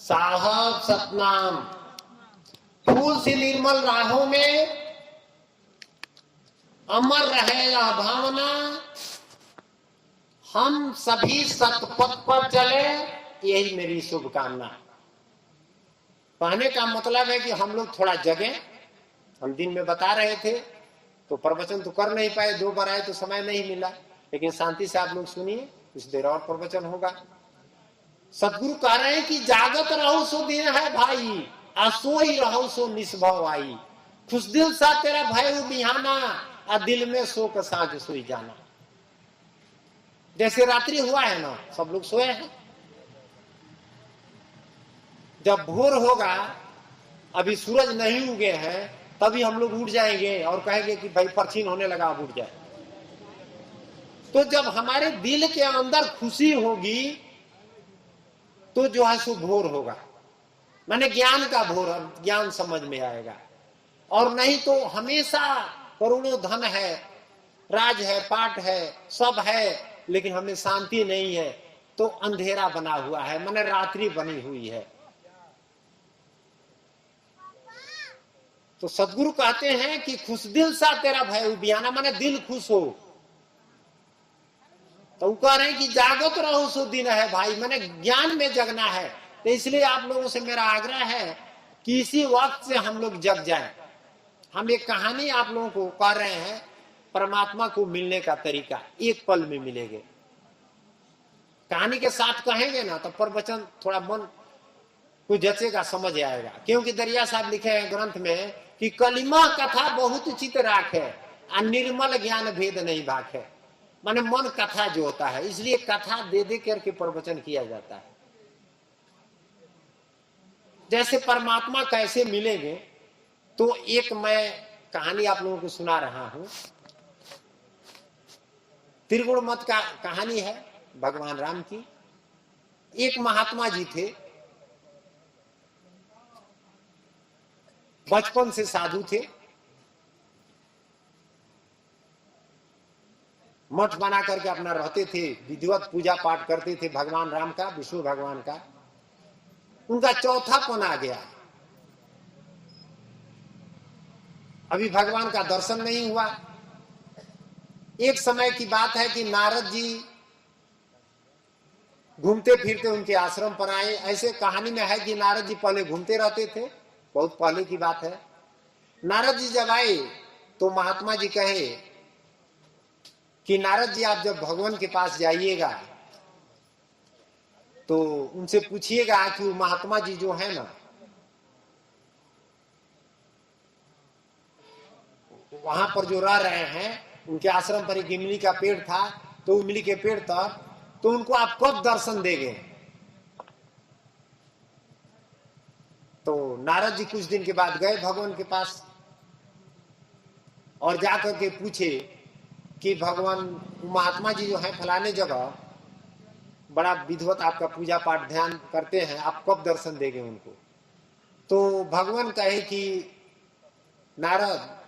साहब सतनाम। फूल सी निर्मल राहों में अमर रहे यह भावना, हम सभी सतपथ पर चले, यही मेरी शुभकामना। कहने का मतलब है कि हम लोग थोड़ा जगे। हम दिन में बता रहे थे तो प्रवचन तो कर नहीं पाए, 2 बार आए तो समय नहीं मिला, लेकिन शांति से आप लोग सुनिए, कुछ देर और प्रवचन होगा। सतगुरु कह रहे हैं कि जागत रहो सो दिन है भाई, असोई रहो सो निस्भव आई। खुश दिल सा तेरा भय बिहाना, आ दिल में शोक साँझ सोई जाना। जैसे रात्रि हुआ है ना, सब लोग सोए हैं। जब भोर होगा, अभी सूरज नहीं उगे हैं, तभी हम लोग उठ जाएंगे और कहेंगे कि भाई परछीन होने लगा, अब उठ जाए। तो जब हमारे दिल के अंदर खुशी होगी तो जो है सो भोर होगा, माने ज्ञान का भोर, ज्ञान समझ में आएगा। और नहीं तो हमेशा करोड़ों धन है, राज है, पाट है, सब है, लेकिन हमें शांति नहीं है, तो अंधेरा बना हुआ है, माने रात्रि बनी हुई है। तो सदगुरु कहते हैं कि खुश दिल सा तेरा भय उबियाना, माने दिल खुश हो। तो वो कह रहे हैं कि जागत रहो सो दिन है भाई, माने ज्ञान में जगना है। तो इसलिए आप लोगों से मेरा आग्रह है कि इसी वक्त से हम लोग जग जाएं। हम एक कहानी आप लोगों को कह रहे हैं, परमात्मा को मिलने का तरीका एक पल में मिलेंगे। कहानी के साथ कहेंगे ना तो प्रवचन थोड़ा मन को जचेगा, समझ आएगा। क्योंकि दरिया साहब लिखे हैं ग्रंथ में कि कलिमा कथा बहुत चित राख है, और निर्मल ज्ञान भेद नहीं भाग है। माने मन कथा जो होता है, इसलिए कथा दे दे करके प्रवचन किया जाता है। जैसे परमात्मा कैसे मिलेंगे, तो एक मैं कहानी आप लोगों को सुना रहा हूं। त्रिगुण मत का कहानी है भगवान राम की। एक महात्मा जी थे, बचपन से साधु थे, मठ बना करके अपना रहते थे, विधिवत पूजा पाठ करते थे भगवान राम का, विष्णु भगवान का। उनका चौथापन आ गया, अभी भगवान का दर्शन नहीं हुआ। एक समय की बात है कि नारद जी घूमते फिरते उनके आश्रम पर आए। ऐसे कहानी में है कि नारद जी पहले घूमते रहते थे, बहुत पहले की बात है। नारद जी जब आए तो महात्मा जी कहे कि नारद जी आप जब भगवान के पास जाइएगा तो उनसे पूछिएगा कि वो महात्मा जी जो है ना, वहां पर जो रह रहे हैं, उनके आश्रम पर एक इमली का पेड़ था, तो इमली के पेड़ तक तो उनको आप कब दर्शन देंगे। तो नारद जी कुछ दिन के बाद गए भगवान के पास और जाकर के पूछे कि भगवान महात्मा जी जो है फलाने जगह बड़ा विधिवत आपका पूजा पाठ ध्यान करते हैं, आप कब दर्शन देंगे उनको। तो भगवान कहे कि नारद,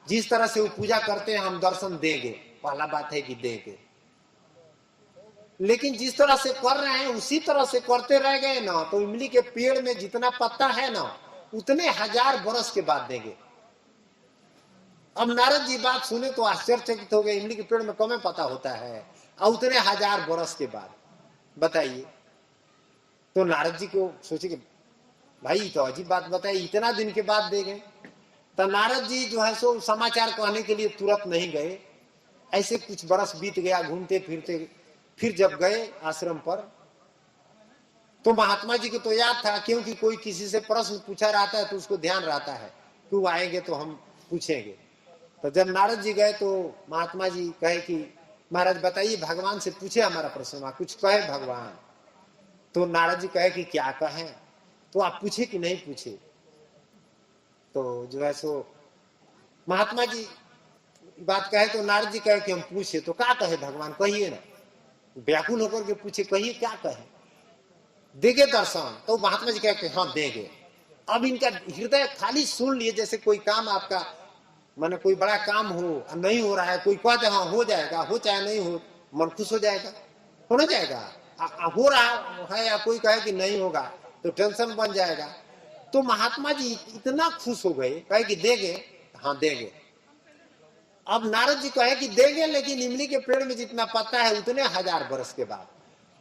जिस तरह से वो पूजा करते हैं हम दर्शन देंगे, पहला बात है कि देंगे, लेकिन जिस तरह से कर रहे हैं उसी तरह से करते रह गए ना, तो इमली के पेड़ में जितना पत्ता है ना, उतने 1000 बरस के बाद देंगे। अब नारद जी बात सुने तो आश्चर्यचकित हो गए, इमली के पेड़ में कम पता होता है और उतने 1000 बरस के बाद, बताइए। तो नारद जी को सोचे कि भाई तो अजीब बात बताइए, इतना दिन के बाद देंगे। तो नारद जी जो है सो समाचार कहने के लिए तुरंत नहीं गए। ऐसे कुछ बरस बीत गया घूमते फिरते, फिर जब गए आश्रम पर तो महात्मा जी को तो याद था, क्योंकि कोई किसी से प्रश्न पूछा रहता है तो उसको ध्यान रहता है कि वो आएंगे तो हम पूछेंगे। तो जब नारद जी गए तो महात्मा जी कहे कि महाराज बताइए, भगवान से पूछे हमारा प्रश्न, कुछ कहे भगवान। तो नारद जी कहे कि क्या कहे, तो आप पूछे कि नहीं पूछे। तो जो है सो महात्मा जी बात कहे तो नारद जी कहे कि हम पूछे, तो क्या कहे भगवान, कहिए ना। व्याकुल होकर के पूछे, कहिए क्या कहे, देंगे दर्शन। तो महात्मा जी कहे हाँ देंगे। अब इनका हृदय खाली सुन लिए, जैसे कोई काम आपका माने कोई बड़ा काम हो, नहीं हो रहा है, कोई कहते हाँ हो जाएगा, हो चाहे नहीं हो, मन खुश हो जाएगा, हो ना जाएगा। हो रहा है या कोई कहे कि नहीं होगा, तो टेंशन बन जाएगा। तो महात्मा जी इतना खुश हो गए, कहे कि देंगे, हाँ देंगे। अब नारद जी कहे कि देंगे, लेकिन इमली के पेड़ में जितना पत्ता है उतने 1000 वर्ष के बाद।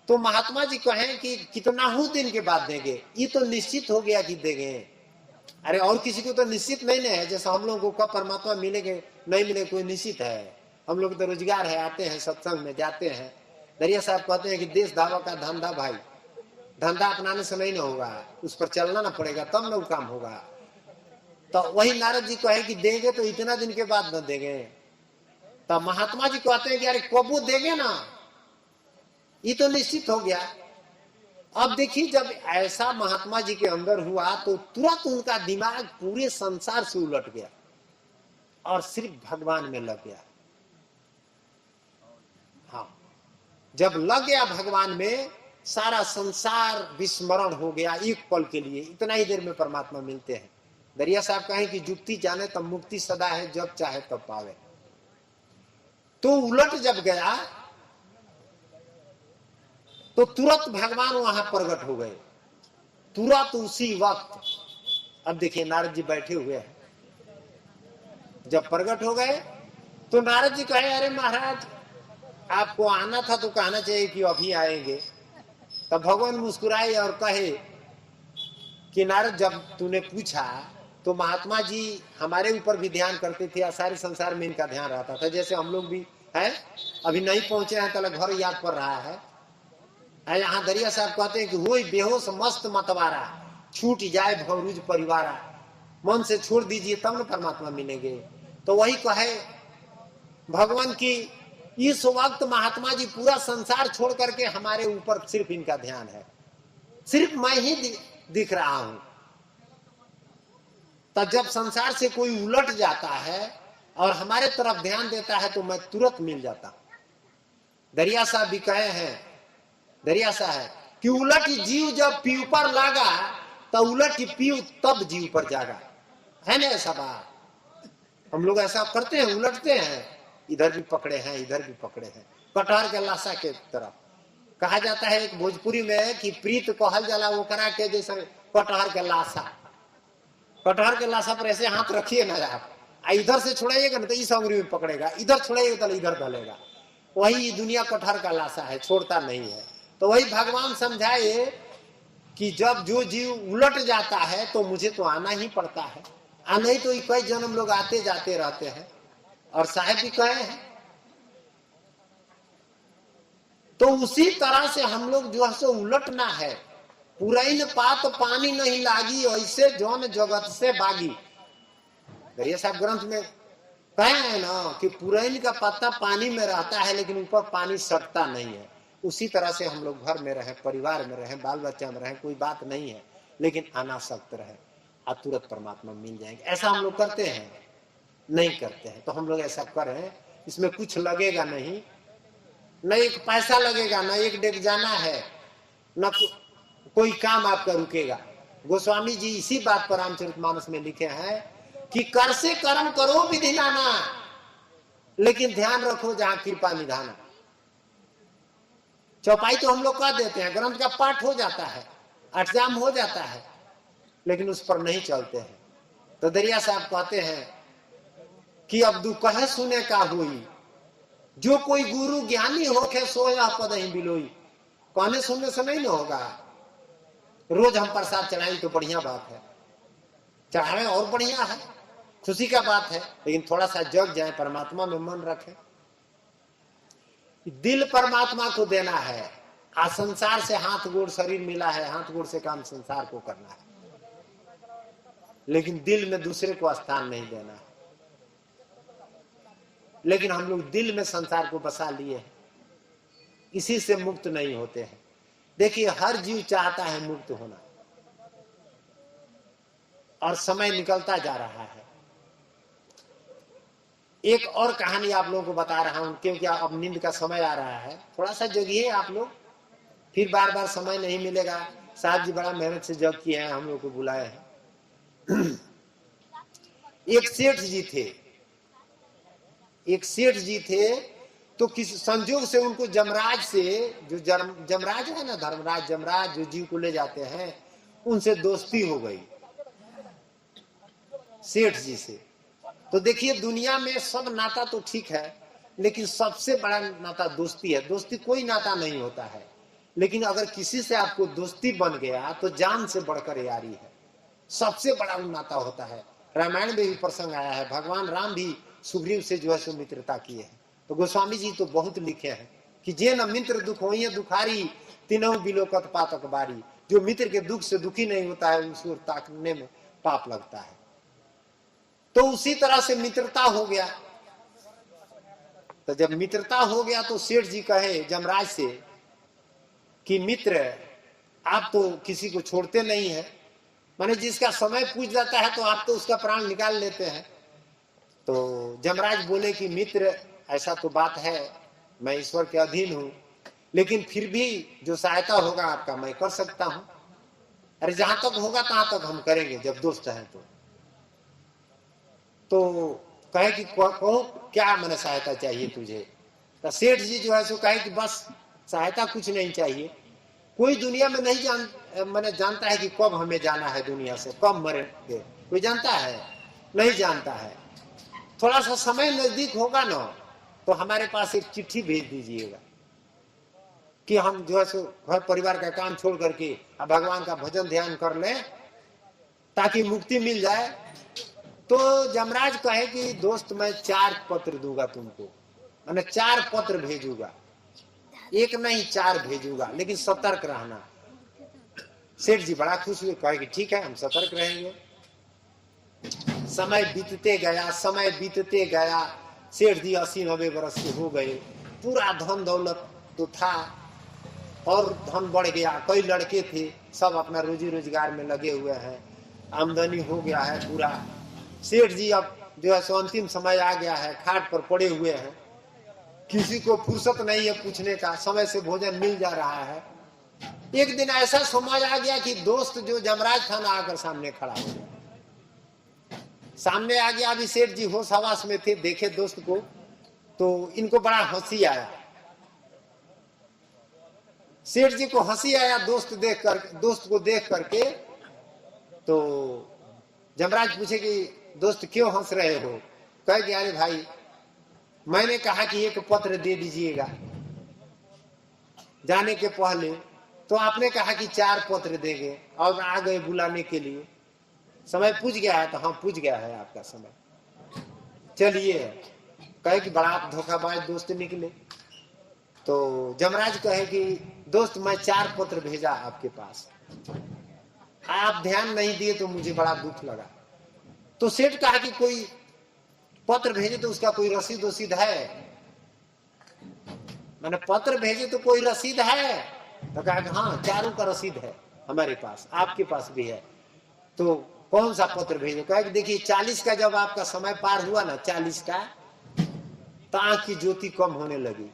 तो महात्मा जी कहें कि कितना ही दिन के बाद देंगे, ये तो निश्चित हो गया कि देंगे। अरे और किसी को तो निश्चित नहीं है, जैसा हम लोगों को कब परमात्मा मिलेंगे नहीं मिले कोई निश्चित है। हम लोग तो रोजगार है, आते हैं सत्संग में जाते हैं। दरिया साहब कहते हैं कि देश दावा का धंधा भाई, धंधा अपनाने से नहीं ना होगा, उस पर चलना ना पड़ेगा तब ना काम होगा। तो वही नारद जी कहे कि देंगे तो इतना दिन के बाद न देंगे। तो महात्मा जी कहते हैं कि अरे कबू देंगे ना, ये तो निश्चित हो गया। अब देखिए जब ऐसा महात्मा जी के अंदर हुआ तो तुरंत उनका दिमाग पूरे संसार से उलट गया और सिर्फ भगवान में लग गया। हाँ, जब लग गया भगवान में, सारा संसार विस्मरण हो गया एक पल के लिए। इतना ही देर में परमात्मा मिलते हैं। दरिया साहब कहें कि जुक्ति जाने तब मुक्ति सदा है, जब चाहे तब पावे। तो उलट जब गया तो तुरंत भगवान वहां प्रकट हो गए, तुरंत उसी वक्त। अब देखिए नारद जी बैठे हुए हैं, जब प्रकट हो गए तो नारद जी कहे अरे महाराज आपको आना था तो कहना चाहिए कि अभी आएंगे। तब भगवान मुस्कुराए और कहे कि नारद जब तूने पूछा तो महात्मा जी हमारे ऊपर भी ध्यान करते थे, सारे संसार में इनका ध्यान रहता था। जैसे हम लोग भी है, अभी नहीं पहुंचे हैं तो घर याद पड़ रहा है। यहाँ दरिया साहब कहते हैं कि वही बेहोश मस्त मतवारा, छूट जाए भवरूज परिवारा, मन से छोड़ दीजिए तब न परमात्मा मिलेंगे। तो वही कहे भगवान की इस वक्त महात्मा जी पूरा संसार छोड़ करके हमारे ऊपर सिर्फ इनका ध्यान है, सिर्फ मैं ही दिख रहा हूं। तब जब संसार से कोई उलट जाता है और हमारे तरफ ध्यान देता है तो मैं तुरंत मिल जाता हूं। दरिया साहब भी कहे हैं, दरिया साहब कि उलट जीव जब पीव पर लागा तो उलट पीव तब जीव पर जागा। है ना ऐसा बात? हम लोग ऐसा करते हैं, उलटते हैं, इधर भी पकड़े हैं इधर भी पकड़े हैं। कटहर के लाशा के तरफ कहा जाता है एक भोजपुरी में कि प्रीत कहल जाला वो करा के जैसे कटहर के लाशा। कटहर के लाशा पर ऐसे हाथ रखिए ना आप, इधर से छोड़ाइएगा ना तो इस अंगुली में पकड़ेगा, इधर छोड़ाइएगा तो इधर धलेगा। वही दुनिया कटहर का लाशा है, छोड़ता नहीं है। तो वही भगवान समझाए कि जब जो जीव उलट जाता है तो मुझे तो आना ही पड़ता है, नहीं तो कई जन्म लोग आते जाते रहते हैं। और साहब भी कहे हैं तो उसी तरह से हम लोग जो है सो उलटना है। पुरैन पात पानी नहीं लागी, ऐसे जौन जगत से बागी। दरिया साहब ग्रंथ में कहे हैं ना कि पुरैन का पत्ता पानी में रहता है लेकिन ऊपर पानी सटता नहीं है। उसी तरह से हम लोग घर में रहे, परिवार में रहे, बाल बच्चा में रहे, कोई बात नहीं है लेकिन अनासक्त रहे, आप तुरंत परमात्मा मिल जाएंगे। ऐसा हम लोग करते हैं? नहीं करते हैं। तो हम लोग ऐसा करें, इसमें कुछ लगेगा नहीं, न एक पैसा लगेगा, न एक डेग जाना है, न कोई काम आपका रुकेगा। गोस्वामी जी इसी बात पर रामचरितमानस में लिखे हैं कि कर से कर्म करो विधि नाना, लेकिन ध्यान रखो जहां कृपा निधाना। चौपाई तो हम लोग कर देते हैं, ग्रंथ का पाठ हो जाता है, अठजाम हो जाता है, लेकिन उस पर नहीं चलते हैं। तो दरिया साहब कहते हैं कि अब दु कहे सुने का हुई, जो कोई गुरु ज्ञानी होके सोया पद ही बिलोई। कहने सुनने से नहीं ना होगा। रोज हम प्रसाद चढ़ाएं तो बढ़िया बात है, चढ़ाएं और बढ़िया है, खुशी का बात है, लेकिन थोड़ा सा जग जाए, परमात्मा में मन रखें। दिल परमात्मा को देना है, आज संसार से हाथ गोड़ शरीर मिला है, हाथ गोड़ से काम संसार को करना है, लेकिन दिल में दूसरे को स्थान नहीं देना है। लेकिन हम लोग दिल में संसार को बसा लिए हैं, इसी से मुक्त नहीं होते हैं। देखिए हर जीव चाहता है मुक्त होना, और समय निकलता जा रहा है। एक और कहानी आप लोगों को बता रहा हूं, क्योंकि अब नींद का समय आ रहा है, थोड़ा सा जगिए आप लोग, फिर बार बार समय नहीं मिलेगा। साहब जी बड़ा मेहनत से जग किए हैं, हम लोग को बुलाए हैं। एक सेठ जी थे, एक सेठ जी थे, तो किस संजोग से उनको जमराज से, जो जमराज है ना, धर्मराज जमराज जो जीव को ले जाते हैं, उनसे दोस्ती हो गई सेठ जी से। तो देखिए दुनिया में सब नाता तो ठीक है, लेकिन सबसे बड़ा नाता दोस्ती है। दोस्ती कोई नाता नहीं होता है, लेकिन अगर किसी से आपको दोस्ती बन गया तो जान से बढ़कर यारी है, सबसे बड़ा नाता होता है। रामायण में भी प्रसंग आया है, भगवान राम भी सुग्रीव से जो है सो मित्रता किए हैं। तो गोस्वामी जी तो बहुत लिखे हैं कि जे न मित्र दुख होइए दुखारी, तीनों बिलोकत पातक बारी। जो मित्र के दुख से दुखी नहीं होता है उसको ताकने में पाप लगता है। तो उसी तरह से मित्रता हो गया। तो जब मित्रता हो गया तो सेठ जी कहे जमराज से कि मित्र आप तो किसी को छोड़ते नहीं है, माने जिसका समय पूछ जाता है तो आप तो उसका प्राण निकाल लेते हैं। तो जमराज बोले कि मित्र ऐसा तो बात है, मैं ईश्वर के अधीन हूं, लेकिन फिर भी जो सहायता होगा आपका मैं कर सकता हूं। अरे जहां तक होगा तहां तक हम करेंगे जब दोस्त हैं तो कहे कि कहो क्या मैंने सहायता चाहिए तुझे। तो सेठ जी जो है सो कहे कि बस सहायता कुछ नहीं चाहिए, कोई दुनिया में नहीं मैंने जानता है कि कब हमें जाना है दुनिया से, कब मरेंगे, कोई जानता है? नहीं जानता है। थोड़ा सा समय नजदीक होगा ना तो हमारे पास एक चिट्ठी भेज दीजिएगा कि हम जो है सो घर परिवार का काम छोड़ करके अब भगवान का भजन ध्यान कर लें ताकि मुक्ति मिल जाए। तो जमराज कहे कि दोस्त मैं 4 पत्र दूंगा तुमको, मैंने 4 पत्र भेजूंगा, एक नहीं 4 भेजूंगा, लेकिन सतर्क रहना। सेठ जी बड़ा खुश हुए, कहे कि ठीक है हम सतर्क रहेंगे। समय बीतते गया, समय बीतते गया, सेठ जी 80-90 वर्ष के हो गए, पूरा धन दौलत तो था और धन बढ़ गया, कई लड़के थे सब अपना रोजी रोजगार में लगे हुए हैं, आमदनी हो गया है पूरा। सेठ जी अब जो है सो अंतिम समय आ गया है, खाट पर पड़े हुए हैं, किसी को फुर्सत नहीं है पूछने का, समय से भोजन मिल जा रहा है। एक दिन ऐसा समय आ गया कि दोस्त जो जमराज था ना आकर सामने खड़ा हो गया, सामने आ गया। अभी सेठ जी होश हवास में थे, देखे दोस्त को तो इनको बड़ा हंसी आया। सेठ जी को हंसी आया दोस्त को देख करके। तो जमराज पूछे कि दोस्त क्यों हंस रहे हो? कहे कि अरे भाई मैंने कहा कि एक पत्र दे दीजिएगा जाने के पहले, तो आपने कहा कि 4 पत्र देंगे और आ गए बुलाने के लिए। समय पूछ गया है? तो हाँ पूछ गया है आपका समय, चलिए। कहे कि बड़ा आप धोखाबाज दोस्त निकले। तो जमराज कहे कि दोस्त मैं 4 पत्र भेजा आपके पास, आप ध्यान नहीं दिए तो मुझे बड़ा दुख लगा। तो सेठ कहा कि कोई पत्र भेजे तो उसका कोई रसीद वसीद है? मैंने पत्र भेजे तो कोई रसीद है? तो कहा कि हाँ 4 का रसीद है हमारे पास, आपके पास भी है। तो कौन सा पत्र भेजो? कहा कि देखिए 40 का जब आपका समय पार हुआ ना, 40 का, तो आंख की ज्योति कम होने लगी।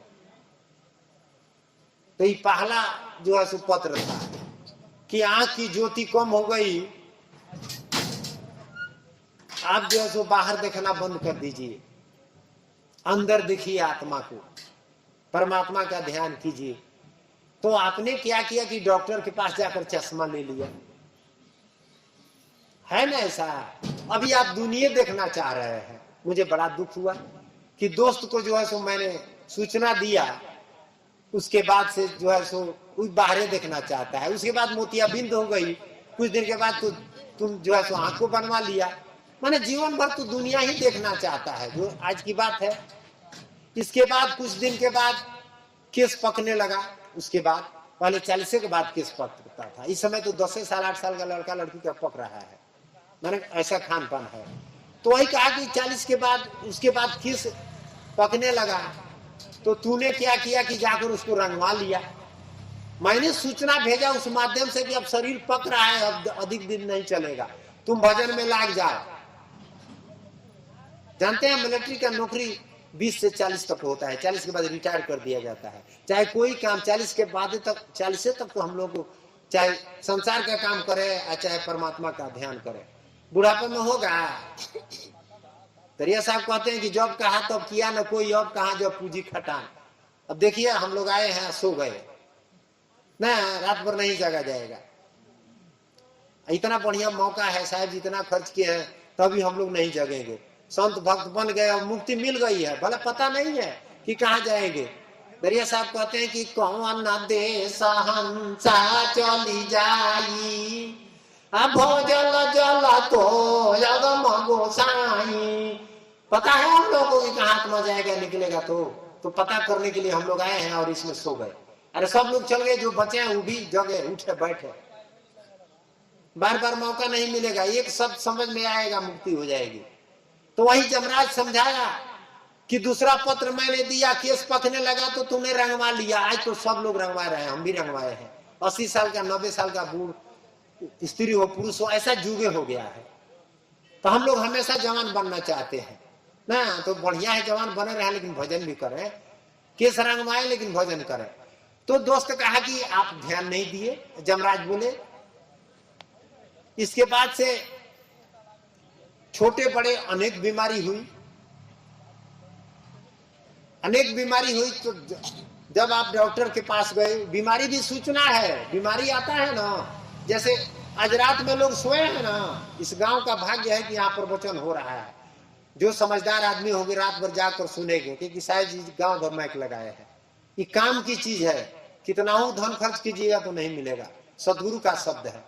तो ये पहला जो है सो पत्र था कि आंख की ज्योति कम हो गई, आप जो है सो बाहर देखना बंद कर दीजिए, अंदर देखिए आत्मा को, परमात्मा का ध्यान कीजिए। तो आपने क्या किया कि डॉक्टर के पास जाकर चश्मा ले लिया, है ना ऐसा? अभी आप दुनिया देखना चाह रहे हैं। मुझे बड़ा दुख हुआ कि दोस्त को जो है सो मैंने सूचना दिया, उसके बाद से जो है सो बाहर देखना चाहता है। उसके बाद मोतियाबिंद हो गई, कुछ दिन के बाद तो तुम जो है सो आंख को बनवा लिया। माने जीवन भर तो दुनिया ही देखना चाहता है, जो आज की बात है। इसके बाद कुछ दिन के बाद केस पकने लगा। उसके बाद पहले 40 के बाद केस पकता था, इस समय तो 10 साल 8 साल का लड़का लड़की का पक रहा है, मैंने ऐसा खान पान है। तो वही कहा कि 40 के बाद उसके बाद केस पकने लगा। तो तूने क्या किया कि जाकर उसको रंगवा लिया। मैंने सूचना भेजा उस माध्यम से कि अब शरीर पक रहा है, अब अधिक दिन नहीं चलेगा, तुम भजन में लाग जाओ। जानते हैं मिलिट्री का नौकरी 20 से 40 तक होता है, 40 के बाद रिटायर कर दिया जाता है। चाहे कोई काम 40 के बाद तक, 40 से तक तो हम लोग चाहे संसार का काम करे चाहे परमात्मा का ध्यान करे, बुढ़ापे में होगा। दरिया साहब कहते हैं कि जब कहा तब किया न कोई, अब कहा जब पूंजी खटान। अब देखिए हम लोग आए हैं, सो गए ना, रात भर नहीं जगा जाएगा। इतना बढ़िया मौका है साहब, जितना खर्च किए हैं तभी हम लोग नहीं जगेंगे। संत भक्त बन गए और मुक्ति मिल गई है, भले पता नहीं है कि कहाँ जाएंगे। दरिया साहब कहते हैं कि कौन देश हंसा चली जाई, भोजल जल तो जगम गोसाई। पता है हम लोगों को कि कहाँ आत्मा जाएगा निकलेगा, तो पता करने के लिए हम लोग आए हैं और इसमें सो गए। अरे सब लोग चल गए, जो बचे हैं वो भी जगे, उठे बैठे। बार बार मौका नहीं मिलेगा, एक शब्द समझ में आएगा, मुक्ति हो जाएगी। तो वही जमराज समझाया कि दूसरा पत्र मैंने दिया, केस पकने लगा तो तुमने रंगवा लिया। आज तो सब लोग रंगवा रहे हैं, हम भी रंगवाए हैं। 80 साल का 90 साल का बूढ़ स्त्री हो पुरुष हो, ऐसा जुगे हो गया है। तो हम लोग हमेशा जवान बनना चाहते हैं ना, तो बढ़िया है जवान बने रहे लेकिन भजन भी करें, केस रंगवाए लेकिन भजन करें। तो दोस्त कहा कि आप ध्यान नहीं दिए। जमराज बोले, इसके बाद से छोटे बड़े अनेक बीमारी हुई, अनेक बीमारी हुई। तो जब आप डॉक्टर के पास गए, बीमारी भी सूचना है, बीमारी आता है ना। जैसे आज रात में लोग सोए हैं ना, इस गांव का भाग्य है कि यहाँ प्रवचन हो रहा है। जो समझदार आदमी होंगे रात भर जाकर सुनेंगे, क्योंकि शायद गांव भर माइक लगाए हैं। ये काम की चीज है, कितना हो धन खर्च कीजिएगा तो नहीं मिलेगा, सदगुरु का शब्द है।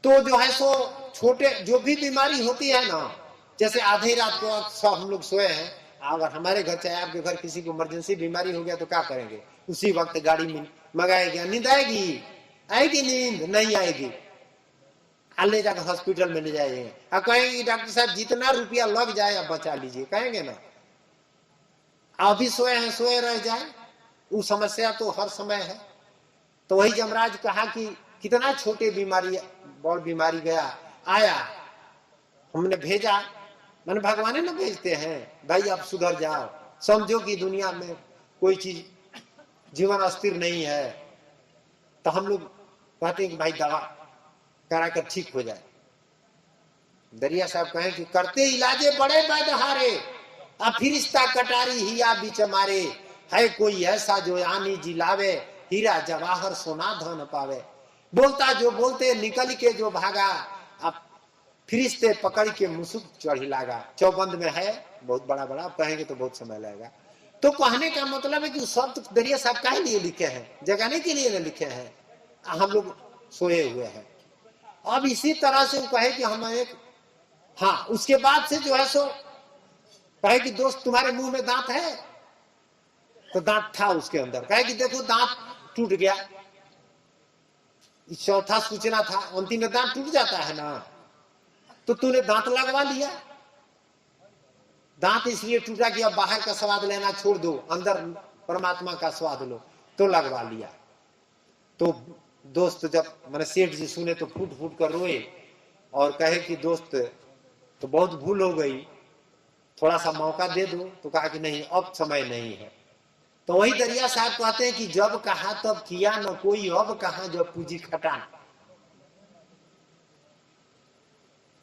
तो जो है सो छोटे जो भी बीमारी होती है ना, जैसे आधी रात को सब हम लोग सोए हैं, अगर हमारे घर चाहे आपके घर किसी को इमरजेंसी बीमारी हो गया तो क्या करेंगे? उसी वक्त गाड़ी में मंगाएगी, नींद आएगी? आएगी नींद? नहीं आएगी। ले जाकर हॉस्पिटल में ले जाएंगे और कहेंगे डॉक्टर साहब जितना रुपया लग जाए आप बचा लीजिए, कहेंगे ना। अभी सोए हैं, सोए रह जाए, वो समस्या तो हर समय है। तो वही जमराज कहा कि कितना छोटे बीमारी बड़ बीमारी गया आया, हमने भेजा, मैंने भगवान ने भेजते हैं भाई आप सुधर जाओ, समझो कि दुनिया में कोई चीज जीवन अस्थिर नहीं है। तो हम लोग कहते हैं कि भाई दवा कराकर ठीक हो जाए। दरिया साहब कहें कि करते इलाजे बड़े वैद्यहारे, फिरिश्ता कटारी हिया बीच मारे, है कोई ऐसा जो आनी जिलावे, हीरा जवाहर सोना धन पावे। बोलता जो बोलते निकल के जो भागा, अब फिरिश्ते पकड़ के मुसुक चढ़ी लागा। चौबंद में है, बहुत बड़ा बड़ा, कहेंगे तो बहुत समय लगेगा। तो कहने का मतलब है कि शब्द दरिया साहब काहे लिए लिखे हैं? जगाने के लिए न लिखे हैं। हम लोग सोए हुए हैं। अब इसी तरह से वो कहे कि हम एक, हाँ उसके बाद से जो है सो कहे कि दोस्त तुम्हारे मुंह में दांत है? तो दांत था उसके अंदर। कहे कि देखो दांत टूट गया, चौथा सूचना था, अंतिम में दांत टूट जाता है ना, तो तूने दांत लगवा लिया। दांत इसलिए टूटा कि अब बाहर का स्वाद लेना छोड़ दो, अंदर परमात्मा का स्वाद लो, तो लगवा लिया। तो दोस्त जब मैंने सेठ जी सुने तो फूट फूट कर रोए और कहे कि दोस्त तो बहुत भूल हो गई, थोड़ा सा मौका दे दो। तो कहा कि नहीं अब समय नहीं है। तो वही दरिया साहब कहते हैं कि जब कहा तब किया न कोई, अब कहा जब पूजी खटा।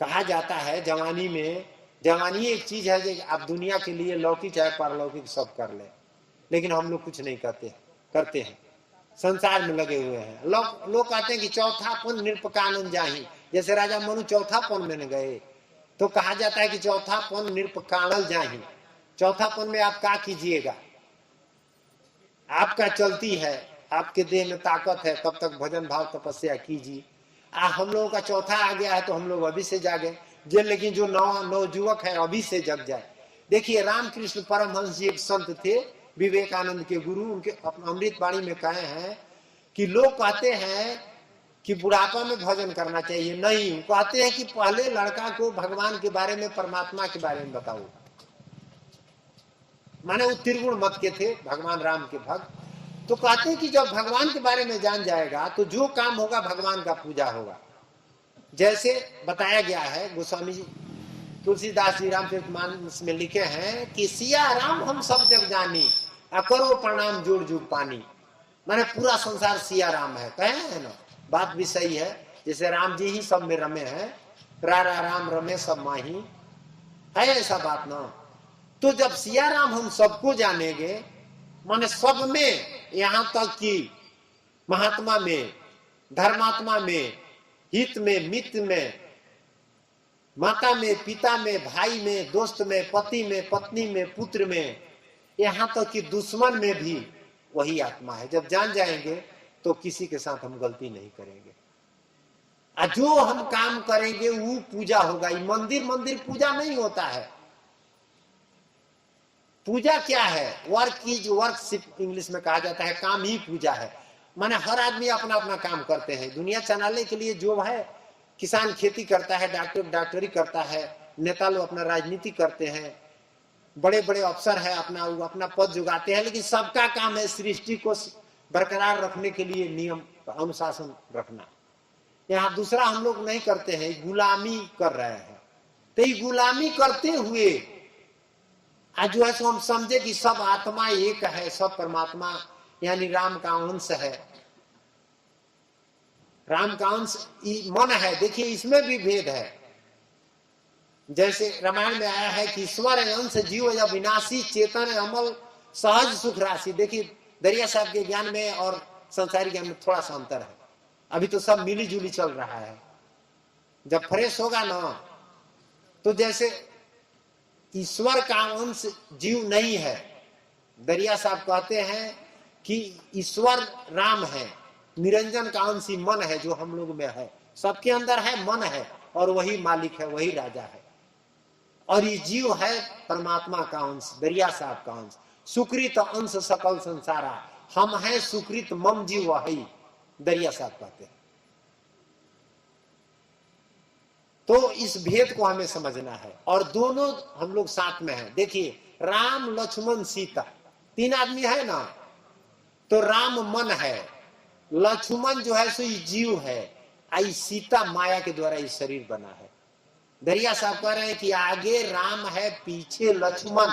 कहा जाता है जवानी में, जवानी एक चीज है जो आप दुनिया के लिए लौकिक चाहे पारलौकिक सब कर ले, लेकिन हम लोग कुछ नहीं करते हैं, संसार में लगे हुए हैं। लोग कहते हैं कि चौथापन निरपकानन जाही, जैसे राजा मनु चौथापन में न गए, तो कहा जाता है कि चौथापन निरपकानल जाही। चौथापन में आप क्या कीजिएगा? आपका चलती है, आपके देह में ताकत है, तब तक भजन भाव तपस्या कीजिए। हम लोगों का चौथा आ गया है तो हम लोग अभी से जागे, लेकिन जो नवजुवक है अभी से जग जाए। देखिए रामकृष्ण परमहंस जी एक संत थे, विवेकानंद के गुरु, उनके अमृत वाणी में कहे हैं कि लोग कहते हैं कि बुढ़ापा में भजन करना चाहिए। नहीं, कहते हैं कि पहले लड़का को भगवान के बारे में, परमात्मा के बारे में बताओ। माने वो त्रिगुण मत के थे, भगवान राम के भक्त। तो कहते हैं कि जब भगवान के बारे में जान जाएगा तो जो काम होगा भगवान का पूजा होगा। जैसे बताया गया है, गोस्वामी जी तुलसीदास जी रामचरितमानस में लिखे हैं कि सिया राम हम सब जग जानी, करो प्रणाम जोड़ जुग पानी। माने पूरा संसार सिया राम है, कहे है ना, बात भी सही है। जैसे राम जी ही सब में रमे हैं, रारा राम रमे सब माही, है ऐसा बात ना। तो जब सिया राम हम सबको जानेंगे, माने सब में, यहां तक कि महात्मा में, धर्मात्मा में, हित में, मित्र में, माता में, पिता में, भाई में, दोस्त में, पति में, पत्नी में, पुत्र में, यहां तक कि दुश्मन में भी वही आत्मा है। जब जान जाएंगे तो किसी के साथ हम गलती नहीं करेंगे। जो हम काम करेंगे वो पूजा होगा। मंदिर मंदिर पूजा नहीं होता है। पूजा क्या है? वर्क इज वर्कशिप इंग्लिश में कहा जाता है। काम ही पूजा है। माने हर आदमी अपना अपना काम करते हैं। दुनिया चलाने के लिए जो है, किसान खेती करता है, डॉक्टर डॉक्टरी करता है, नेता लोग अपना राजनीति करते हैं, बड़े बड़े अफसर है अपना पद जुगाते हैं। लेकिन सबका काम है सृष्टि को बरकरार रखने के लिए नियम अनुशासन रखना। यहाँ दूसरा हम लोग नहीं करते हैं, गुलामी कर रहे हैं। तो ये गुलामी करते हुए आज जो है सो हम समझे कि सब आत्मा एक है, सब परमात्मा यानी राम का अंश है। राम का अंश मन है। देखिए इसमें भी भेद है। जैसे रामायण में आया है कि ईश्वर अंश जीव अविनाशी चेतन अमल सहज सुख राशि। देखिए दरिया साहब के ज्ञान में और संसारी ज्ञान में थोड़ा सा अंतर है। अभी तो सब मिली जुली चल रहा है। जब फ्रेश होगा ना तो जैसे ईश्वर का अंश जीव नहीं है। दरिया साहब कहते हैं कि ईश्वर राम है, निरंजन का अंश ही मन है जो हम लोग में है। सबके अंदर है, मन है और वही मालिक है, वही राजा है। और ये जीव है परमात्मा का अंश, दरिया साहब का अंश। सुकृत अंश सकल संसारा, हम हैं सुकृत मम जीव वही, दरिया साहब कहते हैं। तो इस भेद को हमें समझना है और दोनों हम लोग साथ में हैं। देखिए राम लक्ष्मण सीता तीन आदमी है ना, तो राम मन है, लक्ष्मण जो है सो जीव है, आई सीता माया के द्वारा ये शरीर बना है। दरिया साहब कह रहे हैं कि आगे राम है, पीछे लक्ष्मण,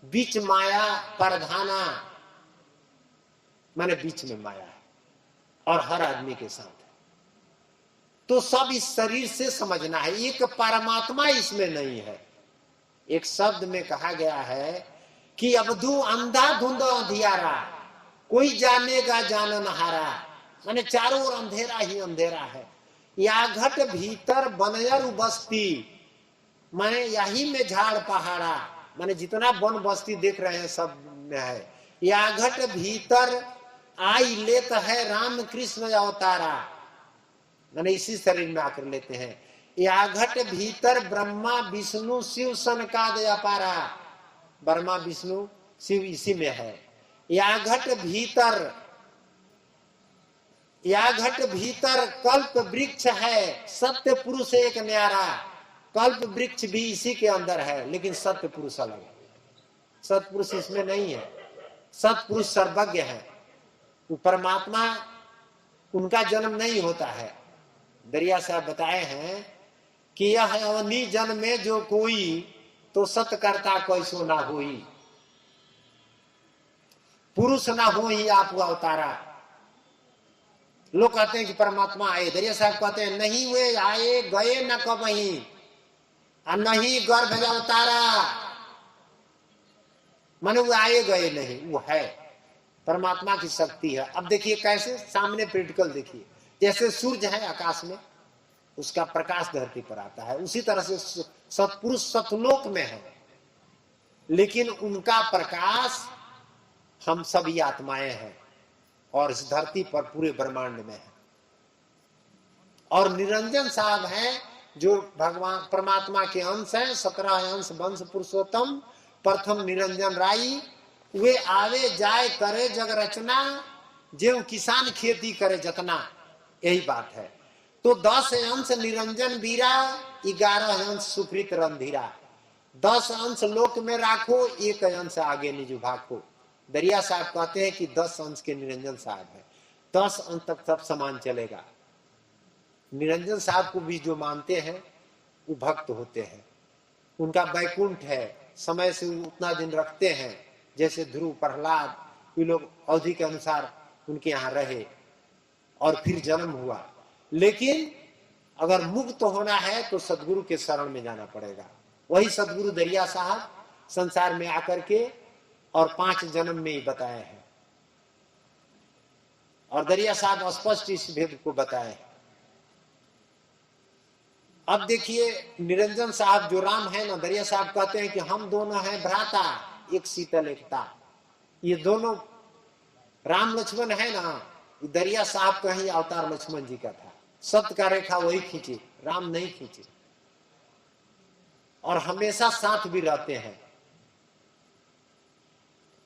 बीच माया परधाना, माने बीच में माया है और हर आदमी के साथ है। तो सब इस शरीर से समझना है। एक परमात्मा इसमें नहीं है। एक शब्द में कहा गया है कि अबधू अंधा धुंध अंधियारा, कोई जानेगा जानन हारा, माने चारों ओर अंधेरा ही अंधेरा है। या घट भीतर बनयर बस्ती, माने यही में झाड़ पहाड़ा, माने जितना वन बस्ती देख रहे हैं सब में है। या घट भीतर आई लेत है राम कृष्ण अवतारा, माने इसी शरीर में आकर लेते हैं। या घट भीतर ब्रह्मा विष्णु शिव सनकाद अपारा, ब्रह्मा विष्णु शिव इसी में है। या घट भीतर, या घट भीतर कल्प वृक्ष है, सत्य पुरुष एक न्यारा, कल्प वृक्ष भी इसी के अंदर है, लेकिन सत्य पुरुष अलग है। सत्पुरुष इसमें नहीं है। सत्पुरुष सर्वज्ञ है, वो परमात्मा, उनका जन्म नहीं होता है। दरिया साहब बताए हैं कि यह अवनी जन्म में जो कोई, तो सत्य करता कैसो ना होई, पुरुष ना हो ही आप अवतारा। लोग कहते हैं कि परमात्मा आए, दरिया साहब कहते हैं नहीं वे आए गए न कबही, नहीं गर्भ अवतारा, माने वो आए गए नहीं, वो है, परमात्मा की शक्ति है। अब देखिए कैसे सामने प्रैक्टिकल देखिए, जैसे सूर्य है आकाश में, उसका प्रकाश धरती पर आता है, उसी तरह से सत्पुरुष सतलोक में है, लेकिन उनका प्रकाश हम सभी आत्माएं हैं और इस धरती पर पूरे ब्रह्मांड में है। और निरंजन साहब हैं जो भगवान परमात्मा के अंश हैं, 17 अंश वंश पुरुषोत्तम प्रथम निरंजन राई, वे आवे जाए करे जग रचना, जो किसान खेती करे जतना, यही बात है। तो 10 अंश निरंजन बीरा, 11 अंश सुकृत रंधीरा, 10 अंश लोक में राखो, 1 अंश आगे निज भाखो। दरिया साहब कहते हैं कि 10 अंश के निरंजन साहब है, 10 अंश तक सब समान चलेगा। निरंजन साहब को भी जो मानते हैं वो भक्त होते हैं, उनका वैकुंठ है, समय से उतना दिन रखते हैं, जैसे ध्रुव प्रहलाद, ये लोग अवधि के अनुसार उनके यहाँ रहे और फिर जन्म हुआ। लेकिन अगर मुक्त होना है तो सदगुरु के शरण में जाना पड़ेगा। वही सदगुरु दरिया साहब संसार में आकर के और 5 जन्म में ही बताए हैं, और दरिया साहब स्पष्ट इस भेद को बताए हैं। अब देखिए निरंजन साहब जो राम है ना, दरिया साहब कहते हैं कि हम दोनों हैं भ्राता, एक शीतल एकता। ये दोनों राम लक्ष्मण है ना, दरिया साहब का ही अवतार लक्ष्मण जी का था। सत्य का रेखा वही खींचे, राम नहीं खींचे, और हमेशा साथ भी रहते हैं।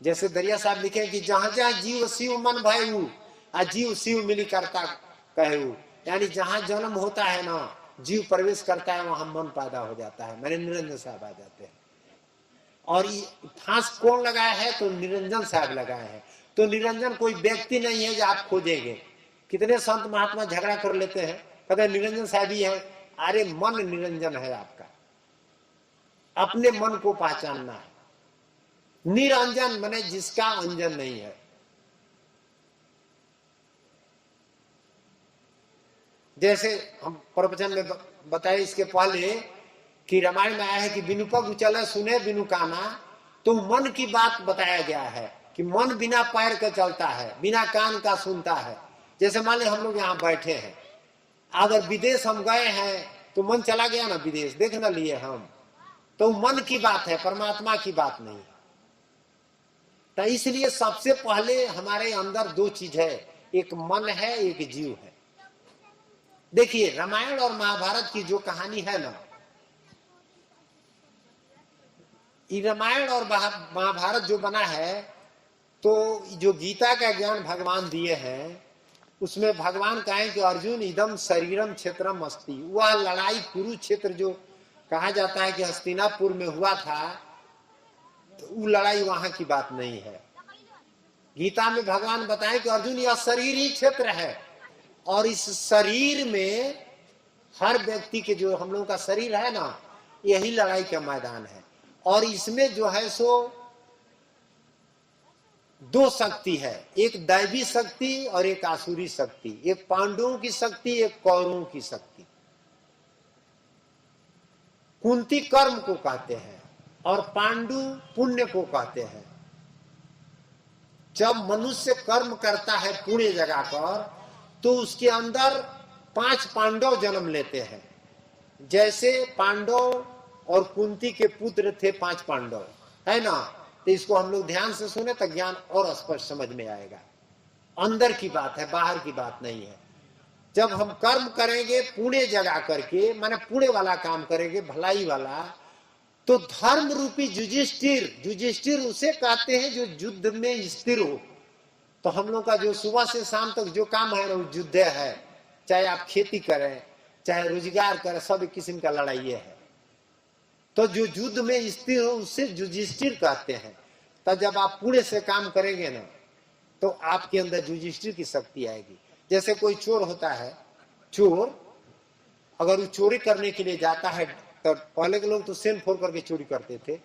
जैसे दरिया साहब लिखे कि जहां जहां जीव शिव मन भयऊ, जीव शिव मिली करता कहू, यानी जहां जन्म होता है ना, जीव प्रवेश करता है, वहां मन पैदा हो जाता है। मैंने निरंजन साहब आ जाते हैं। और ये फांस कौन लगाया है? तो निरंजन साहब लगाए हैं। तो निरंजन कोई व्यक्ति नहीं है जो आप खोजेंगे। कितने संत महात्मा झगड़ा कर लेते हैं, कहते निरंजन साहब ही है। अरे मन निरंजन है आपका, अपने मन को पहचानना है। निरंजन माने जिसका अंजन नहीं है। जैसे हम प्रवचन में बताए इसके पहले कि रामायण में आया है कि बिनु पग उचले सुने बिनु काना, तो मन की बात बताया गया है कि मन बिना पैर के चलता है, बिना कान का सुनता है। जैसे मान ली हम लोग यहाँ बैठे हैं, अगर विदेश हम गए हैं तो मन चला गया ना विदेश, देख ना लिए हम, तो मन की बात है, परमात्मा की बात नहीं। तो इसलिए सबसे पहले हमारे अंदर दो चीज है, एक मन है, एक जीव है। देखिए रामायण और महाभारत की जो कहानी है ना, ये रामायण और महाभारत जो बना है, तो जो गीता का ज्ञान भगवान दिए हैं, उसमें भगवान कहें कि अर्जुन इदम शरीरम क्षेत्रम अस्ति। वह लड़ाई कुरुक्षेत्र जो कहा जाता है कि हस्तिनापुर में हुआ था, तो वो लड़ाई वहां की बात नहीं है। गीता में भगवान बताएं कि अर्जुन यह शरीर ही क्षेत्र है, और इस शरीर में हर व्यक्ति के जो हम लोगों का शरीर है ना, यही लड़ाई का मैदान है। और इसमें जो है सो दो शक्ति है, एक दैवी शक्ति और एक आसुरी शक्ति, एक पांडवों की शक्ति, एक कौरवों की शक्ति। कुंती कर्म को कहते हैं और पांडु पुण्य को कहते हैं। जब मनुष्य कर्म करता है पुण्य जगाकर, तो उसके अंदर 5 पांडव जन्म लेते हैं। जैसे पांडव और कुंती के पुत्र थे 5 पांडव, है ना। तो इसको हम लोग ध्यान से सुने तो ज्ञान और स्पष्ट समझ में आएगा। अंदर की बात है, बाहर की बात नहीं है। जब हम कर्म करेंगे पुण्य जगा करके, माने पुण्य वाला काम करेंगे, भलाई वाला, तो धर्म रूपी युधिष्ठिर उसे कहते हैं जो युद्ध में स्थिर हो। तो हम लोग का जो सुबह से शाम तक जो काम है वो युद्ध है। चाहे आप खेती करें, चाहे रोजगार करें, सब किस्म का लड़ाई है। तो जो युद्ध में स्थिर हो उसे युधिष्ठिर कहते हैं। तब जब आप पुण्य से काम करेंगे ना, तो आपके अंदर युधिष्ठिर की शक्ति आएगी। जैसे कोई चोर होता है, चोर अगर वो चोरी करने के लिए जाता है, तो पहले के लोग तो सेन फोड़ करके चोरी करते थे।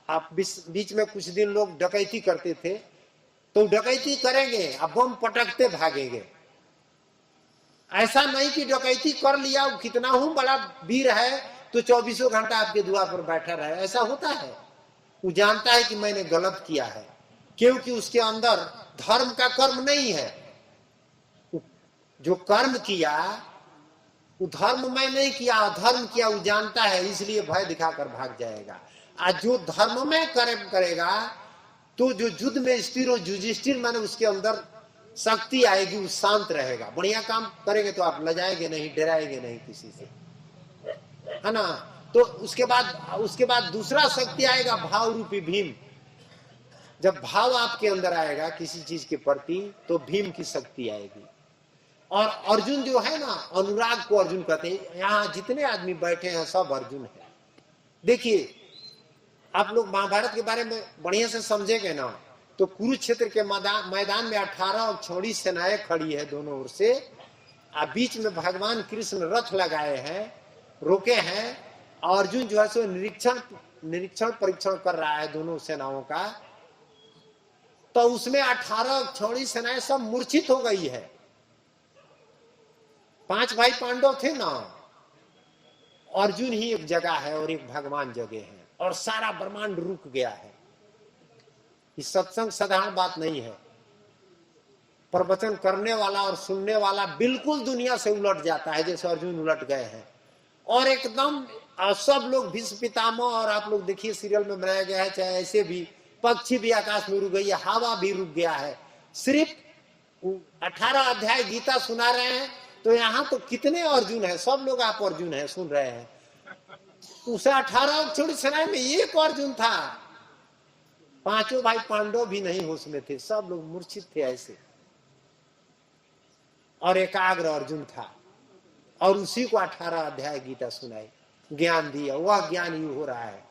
आप बीच में कुछ दिन लोग डकैती करते थे, तो डकैती करेंगे, अब बम पटकते भागेंगे। ऐसा नहीं कि डकैती कर लिया, कितना हूं बड़ा वीर है तो 24 घंटा आपके द्वार पर बैठा रहे, ऐसा होता है। वो जानता है कि मैंने गलत किया है, क्योंकि उसके अंदर धर्म का कर्म नहीं है। जो कर्म किया वो धर्म में नहीं किया, धर्म किया वो जानता है, इसलिए भय दिखाकर भाग जाएगा। आज जो धर्म में कर्म करेगा, तो जो युद्ध में स्थिर हो, युधिष्ठिर माने उसके अंदर शक्ति आएगी, वो शांत रहेगा। बढ़िया काम करेंगे तो आप लजाएंगे नहीं, डराएंगे नहीं किसी से, है ना। तो उसके बाद दूसरा शक्ति आएगा, भाव रूपी भीम। जब भाव आपके अंदर आएगा किसी चीज के प्रति, तो भीम की शक्ति आएगी। और अर्जुन जो है ना, अनुराग को अर्जुन कहते हैं। यहाँ जितने आदमी बैठे हैं सब अर्जुन है। देखिए आप लोग महाभारत के बारे में बढ़िया से समझेंगे ना, तो कुरुक्षेत्र के मैदान में 18 छोड़ी सेनाएं खड़ी है दोनों ओर से। बीच में भगवान कृष्ण रथ लगाए हैं, रोके हैं। अर्जुन जो है सो निरीक्षण परीक्षण कर रहा है दोनों सेनाओं का। तो उसमें 18 छोड़ी सेनाएं सब मूर्छित हो गई है। 5 भाई पांडव थे ना, अर्जुन ही एक जगह है और एक भगवान जगह है, और सारा ब्रह्मांड रुक गया है। ये सत्संग साधारण बात नहीं है। प्रवचन करने वाला और सुनने वाला बिल्कुल दुनिया से उलट जाता है, जैसे अर्जुन उलट गए हैं। और एकदम सब लोग भीष्म पितामह, और आप लोग देखिए सीरियल में बनाया गया है, चाहे ऐसे भी पक्षी भी आकाश में रुक गई है, हवा भी रुक गया है, सिर्फ 18 अध्याय गीता सुना रहे हैं। तो यहाँ तो कितने अर्जुन है, सब लोग आप अर्जुन है सुन रहे हैं, उसे 18 छोड़ी सेना में एक अर्जुन था, पांचों भाई पांडव भी नहीं होश में थे, सब लोग मूर्छित थे ऐसे, और एकाग्र अर्जुन था, और उसी को 18 अध्याय गीता सुनाई, ज्ञान दिया, वह ज्ञान यू हो रहा है।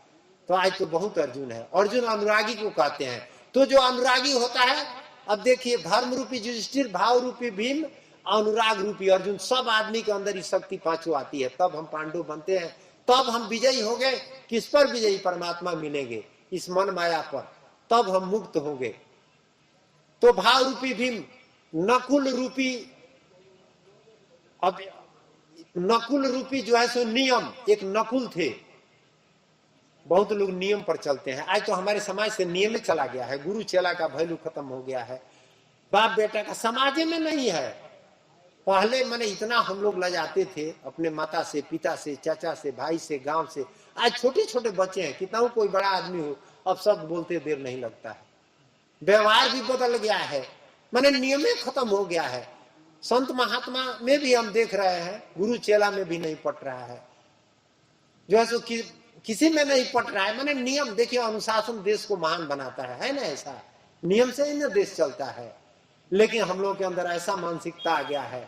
तो आज तो बहुत अर्जुन है, अर्जुन अनुरागी को कहते हैं। तो जो अनुरागी होता है, अब देखिए धर्म रूपी युधिष्ठिर, भाव रूपी भीम, अनुराग रूपी अर्जुन, सब आदमी के अंदर ये शक्ति पांचों आती है, तब हम पांडव बनते हैं, तब हम विजयी हो गए। किस पर विजयी? परमात्मा मिलेंगे, इस मन माया पर, तब हम मुक्त होंगे। तो भाव रूपी भीम, नकुल रूपी, अब नकुल रूपी जो है सो नियम, एक नकुल थे, बहुत लोग नियम पर चलते हैं, आज तो हमारे समाज से नियम चला गया है, गुरु चेला का वैल्यू खत्म हो गया है, बाप बेटा का समाज में नहीं है। पहले मैंने इतना हम लोग लजाते थे अपने माता से, पिता से, चाचा से, भाई से, गांव से, आज छोटे छोटे बच्चे हैं, कितना कोई बड़ा आदमी हो, अब सब बोलते देर नहीं लगता है, व्यवहार भी बदल गया है, मैंने नियम खत्म हो गया है। संत महात्मा में भी हम देख रहे हैं, गुरु चेला में भी नहीं पट रहा है, जो है सो किसी में नहीं पट रहा है। मैंने नियम देखिए, अनुशासन देश को महान बनाता है ना, ऐसा नियम से ही ना देश चलता है। लेकिन हम लोग के अंदर ऐसा मानसिकता आ गया है,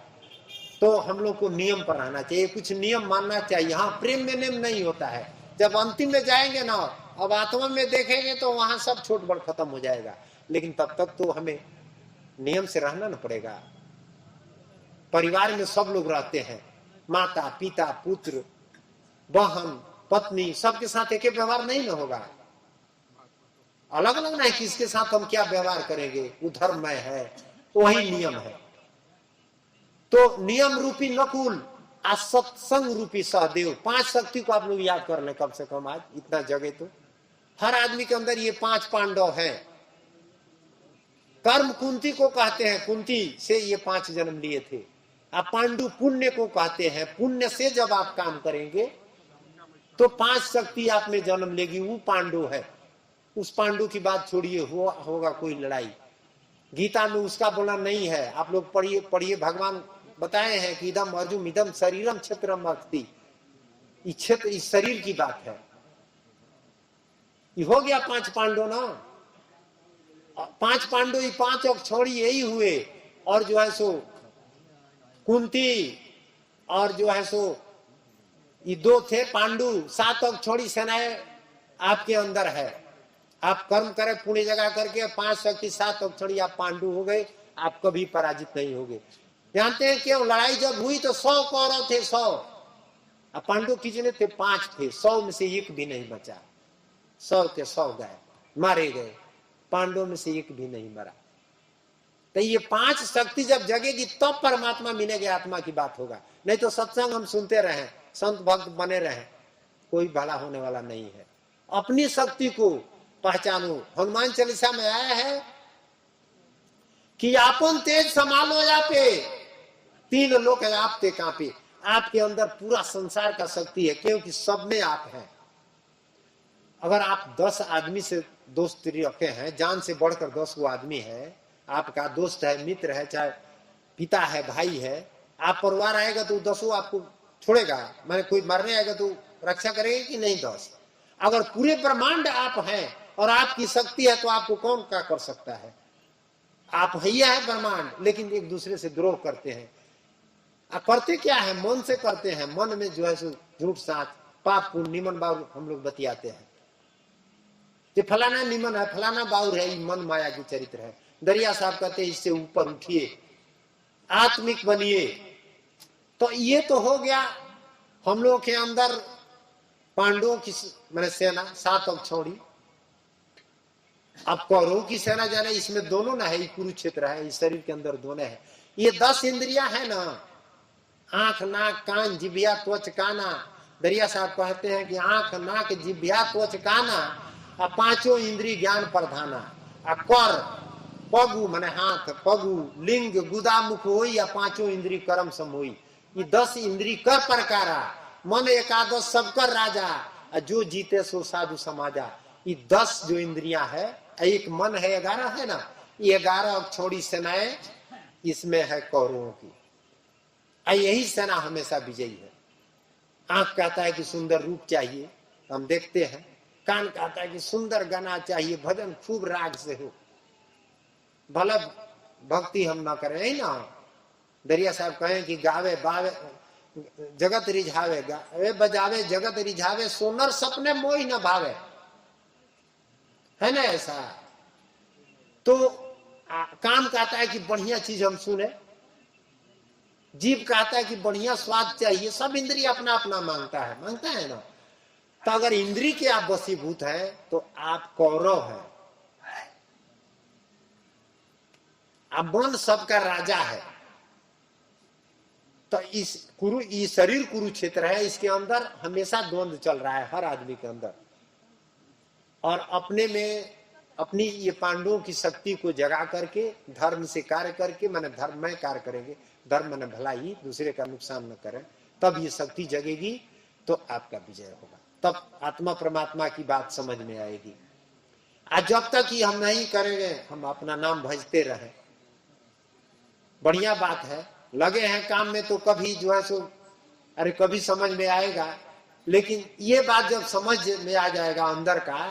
तो हम लोग को नियम पर आना चाहिए, कुछ नियम मानना चाहिए। हाँ, प्रेम में नियम नहीं होता है, जब अंतिम में जाएंगे ना, अब आत्मा में देखेंगे तो वहां सब छोट बड़ खत्म हो जाएगा, लेकिन तब तक तो हमें नियम से रहना ना पड़ेगा। परिवार में सब लोग रहते हैं, माता पिता पुत्र बहन पत्नी, सबके साथ एक व्यवहार नहीं ना होगा, अलग अलग नहीं, किसके साथ हम क्या व्यवहार करेंगे, वो धर्ममय है, वही नियम है। तो नियम रूपी नकुल, आज सत्संग रूपी सहदेव, 5 शक्ति को आप लोग याद कर लें कम से कम, आज इतना जगह तो हर आदमी के अंदर ये 5 पांडव है। कर्म कुंती को कहते हैं, कुंती से ये 5 जन्म लिए थे। आप पांडु पुण्य को कहते हैं, पुण्य से जब आप काम करेंगे तो 5 शक्ति आप में जन्म लेगी, वो पांडु है। उस पांडु की बात छोड़िए, होगा कोई लड़ाई, गीता में उसका बोलना नहीं है, आप लोग पढ़िए, भगवान बताए हैं कि इदम अर्जुन इदम शरीरम क्षेत्रम अस्ति, क्षेत्र इस शरीर की बात है। ये हो गया 5 पांडव ना, 5 पांडव, 5 अक्षौड़ी यही हुए, और जो है सो कुंती, और जो है सो ये 2 थे पांडु, 7 अक्षौड़ी सेनाएं आपके अंदर है। आप कर्म करें पुण्य जगह करके, 5 शक्ति 7 अक्षौड़ी, आप पांडु हो गए, आप कभी पराजित नहीं होगे। जानते हैं क्यों? लड़ाई जब हुई तो 100 कौरव थे, 100, अब पांडु कितने थे? 5 थे, 100 में से एक भी नहीं बचा, 100 के 100 गए, मारे गए, पांडवों में से एक भी नहीं मरा। तो ये 5 शक्ति जब जगेगी तब परमात्मा मिलेगी, आत्मा की बात होगा, नहीं तो सत्संग हम सुनते रहे, संत भक्त बने रहे, कोई भला होने वाला नहीं है। अपनी शक्ति को पहचानो। हनुमान चालीसा में आया है कि आपन तेज संभालो या पे 3 लोग आपते कांपे। आपके अंदर पूरा संसार का शक्ति है, क्योंकि सब में आप हैं। अगर आप 10 आदमी से दोस्ती रखे हैं, जान से बढ़कर 10 वो आदमी है, आपका दोस्त है, मित्र है, चाहे पिता है, भाई है, आप परिवार आएगा तो 10 आपको छोड़ेगा, मैंने कोई मारने आएगा तो रक्षा करेगा कि नहीं? 10। अगर पूरे ब्रह्मांड आप हैं और आपकी शक्ति है तो आपको कौन क्या कर सकता है? आप हैया है ब्रह्मांड, लेकिन एक दूसरे से द्रोह करते हैं। करते क्या है? मन से करते हैं, मन में जो है सो झूठ साथ पाप पुण्य निमन बाउर हम लोग बतियाते हैं कि फलाना निमन है, फलाना बाउर है, मन माया की चरित्र है। दरिया साहब कहते हैं इससे ऊपर उठिए, आत्मिक बनिए। तो ये तो हो गया हम लोग के अंदर पांडवों की मैंने सेना 7 अक्षौड़ी। अब कौरवों की सेना जाने, इसमें दोनों ना है, ये कुरुक्षेत्र है, इस शरीर के अंदर दोनों है। ये 10 इंद्रियां है ना, आंख नाक कान जिभ्या त्वच काना। दरिया साहब कहते हैं कि आंख नाक जिभ्या त्वच काना, और 5 इंद्रिय ज्ञान प्रधाना। कर पगु मने हाथ पगु, लिंग गुदा मुख होई, या 5 इंद्रिय कर्म सम होई। ये 10 इंद्रिय कर प्रकारा, मन एकादश सबकर राजा, जो जीते सो साधु समाजा। ये 10 जो इंद्रियां है, एक मन है, 11 है ना, ये 11 छोड़ी सेनाएं इसमें है कौरवों की। यही सेना हमेशा विजयी है। आंख कहता है कि सुंदर रूप चाहिए, हम देखते हैं। कान कहता है कि सुंदर गाना चाहिए, भजन खूब राग से हो। भला भक्ति हम ना करें, नहीं ना। दरिया साहब कहें कि गावे बावे जगत रिझावे, गावे बजावे जगत रिझावे, सोनर सपने मोही न भावे, है ना ऐसा। तो कान कहता है कि बढ़िया चीज हम सुने, जीभ कहता है कि बढ़िया स्वाद चाहिए। सब इंद्रिय अपना अपना मांगता है ना। तो अगर इंद्रिय के आप वशीभूत हैं तो आप कौरव हैं, आप मन सबका राजा है। तो ये शरीर कुरुक्षेत्र है, इसके अंदर हमेशा द्वंद्व चल रहा है हर आदमी के अंदर। और अपने में अपनी ये पांडवों की शक्ति को जगा करके धर्म से कार्य करके, मैंने धर्म में कार्य करेंगे, धर्म मैंने भलाई, दूसरे का नुकसान न करें, तब ये शक्ति जगेगी तो आपका विजय होगा। तब आत्मा परमात्मा की बात समझ में आएगी। आज जब तक ये हम नहीं करेंगे, हम अपना नाम भजते रहे, बढ़िया बात है। लगे हैं काम में तो कभी जो है सो अरे कभी समझ में आएगा, लेकिन ये बात जब समझ में आ जाएगा अंदर का,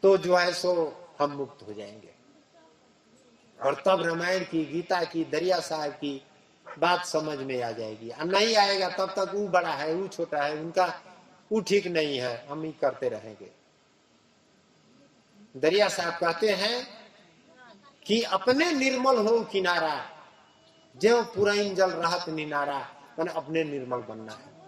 तो जो है सो हम मुक्त हो जाएंगे। और तब रामायण की, गीता की, दरिया साहब की बात समझ में आ जाएगी। और नहीं आएगा तब तक वो बड़ा है, वो छोटा है, उनका वो ठीक नहीं है, हम ही करते रहेंगे। दरिया साहब कहते हैं कि अपने निर्मल हो किनारा, जो पुरैन जल रहत निनारा, मैंने अपने निर्मल बनना है।